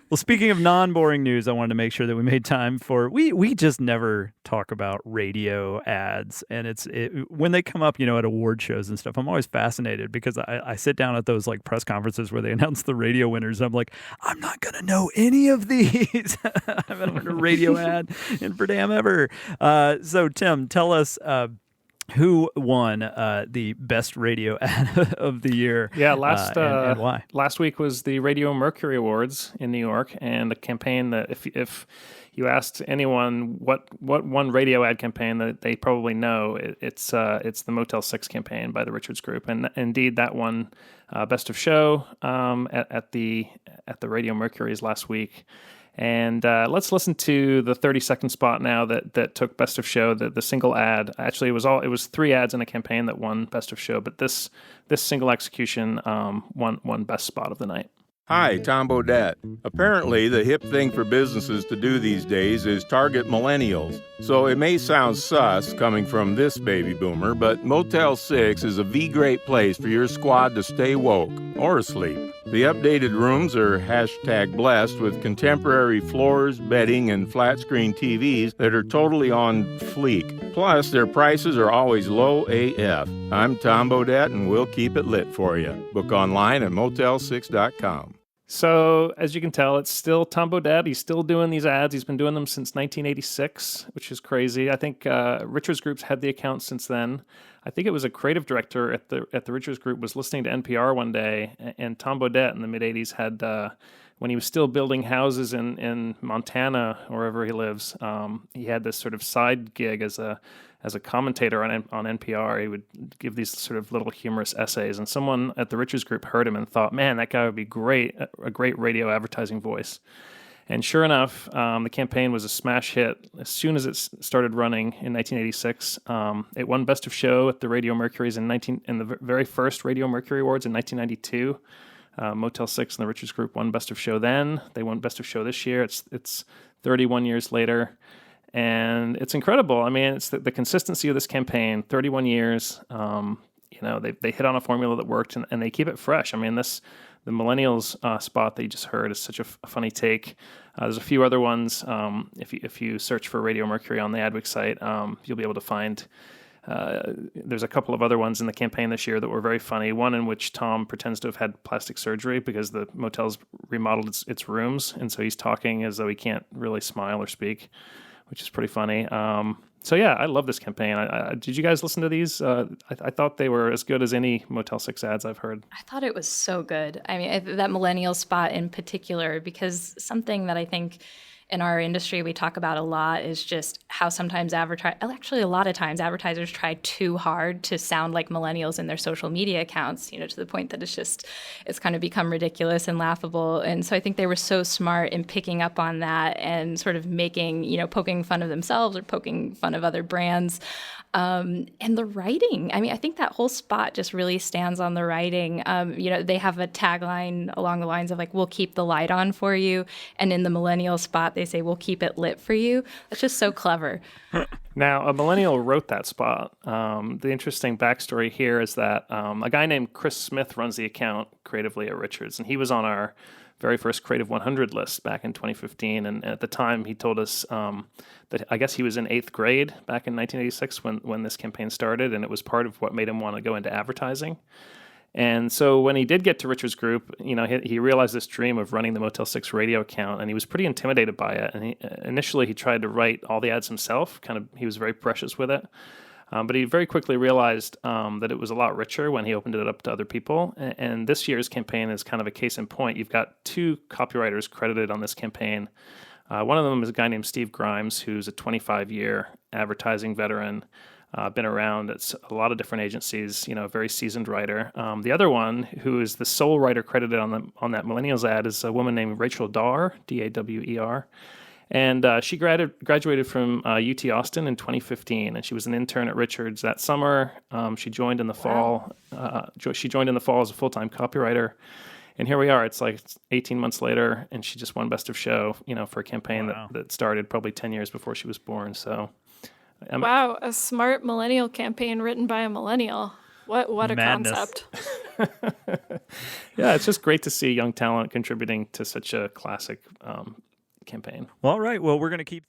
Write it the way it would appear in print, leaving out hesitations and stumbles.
Well, speaking of non-boring news, I wanted to make sure that we made time for we just never talk about radio ads, and when they come up, at award shows and stuff. I'm always fascinated because I sit down at those like press conferences where they announce the radio winners. And I'm like, I'm not gonna know any of these. I haven't heard a radio ad in for damn ever. So Tim, tell us. Who won the best radio ad of the year? Yeah, and why? Last week was the Radio Mercury Awards in New York, and the campaign that if you asked anyone what one radio ad campaign that they probably know, it's the Motel 6 campaign by the Richards Group, and indeed that won Best of Show at the Radio Mercury's last week. And let's listen to the 30-second spot now that took Best of Show. The single ad, actually, it was 3 ads in a campaign that won Best of Show, but this single execution won Best Spot of the Night. Hi, Tom Bodette. Apparently, the hip thing for businesses to do these days is target millennials. So it may sound sus coming from this baby boomer, but Motel 6 is a V-great place for your squad to stay woke or asleep. The updated rooms are #blessed with contemporary floors, bedding, and flat-screen TVs that are totally on fleek. Plus, their prices are always low AF. I'm Tom Bodette, and we'll keep it lit for you. Book online at motel6.com. So, as you can tell, it's still Tom Bodette. He's still doing these ads. He's been doing them since 1986, which is crazy. I think Richards Group's had the account since then. I think it was a creative director at the Richards Group was listening to NPR one day, and Tom Bodette in the mid-'80s had, when he was still building houses in Montana, wherever he lives, he had this sort of side gig as a commentator on NPR. He would give these sort of little humorous essays, and someone at the Richards Group heard him and thought, man, that guy would be a great radio advertising voice. And sure enough, the campaign was a smash hit. As soon as it started running in 1986, it won Best of Show at the Radio Mercury's in the very first Radio Mercury Awards in 1992. Motel 6 and the Richards Group won Best of Show then. They won Best of Show this year. It's 31 years later. And it's incredible. I mean, it's the consistency of this campaign, 31 years. They hit on a formula that worked, and they keep it fresh. I mean, the millennials spot that you just heard is such a funny take. There's a few other ones. If you search for Radio Mercury on the Adweek site, you'll be able to find. There's a couple of other ones in the campaign this year that were very funny. One in which Tom pretends to have had plastic surgery because the motel's remodeled its rooms, and so he's talking as though he can't really smile or speak, which is pretty funny. So yeah, I love this campaign. Did you guys listen to these? I thought they were as good as any Motel 6 ads I've heard. I thought it was so good. I mean, that millennial spot in particular, because something that I think in our industry we talk about a lot is just how sometimes a lot of times advertisers try too hard to sound like millennials in their social media accounts, to the point that it's kind of become ridiculous and laughable. And so I think they were so smart in picking up on that and sort of making, poking fun of themselves or poking fun of other brands. And the writing, I mean, I think that whole spot just really stands on the writing. They have a tagline along the lines of like, we'll keep the light on for you. And in the millennial spot, they say, we'll keep it lit for you. That's just so clever. Now, a millennial wrote that spot. The interesting backstory here is that a guy named Chris Smith runs the account creatively at Richards, and he was on our very first Creative 100 list back in 2015. And at the time, he told us that I guess he was in 8th grade back in 1986 when this campaign started, and it was part of what made him want to go into advertising. And so when he did get to Richards Group, he realized this dream of running the Motel 6 radio account, and he was pretty intimidated by it. And initially he tried to write all the ads himself. He was very precious with it. But he very quickly realized that it was a lot richer when he opened it up to other people. And this year's campaign is kind of a case in point. You've got 2 copywriters credited on this campaign. One of them is a guy named Steve Grimes, who's a 25-year advertising veteran, been around at a lot of different agencies, a very seasoned writer. The other one, who is the sole writer credited on that Millennials ad, is a woman named Rachel Dawer, Dawer. And she graduated from UT Austin in 2015, and she was an intern at Richards that summer. She joined in the fall. She joined in the fall as a full-time copywriter, and here we are. It's like 18 months later, and she just won Best of Show, for a campaign that started probably 10 years before she was born. So, wow, a smart millennial campaign written by a millennial. What a Madness. concept. Yeah, it's just great to see young talent contributing to such a classic campaign. Well, all right. Well, we're going to keep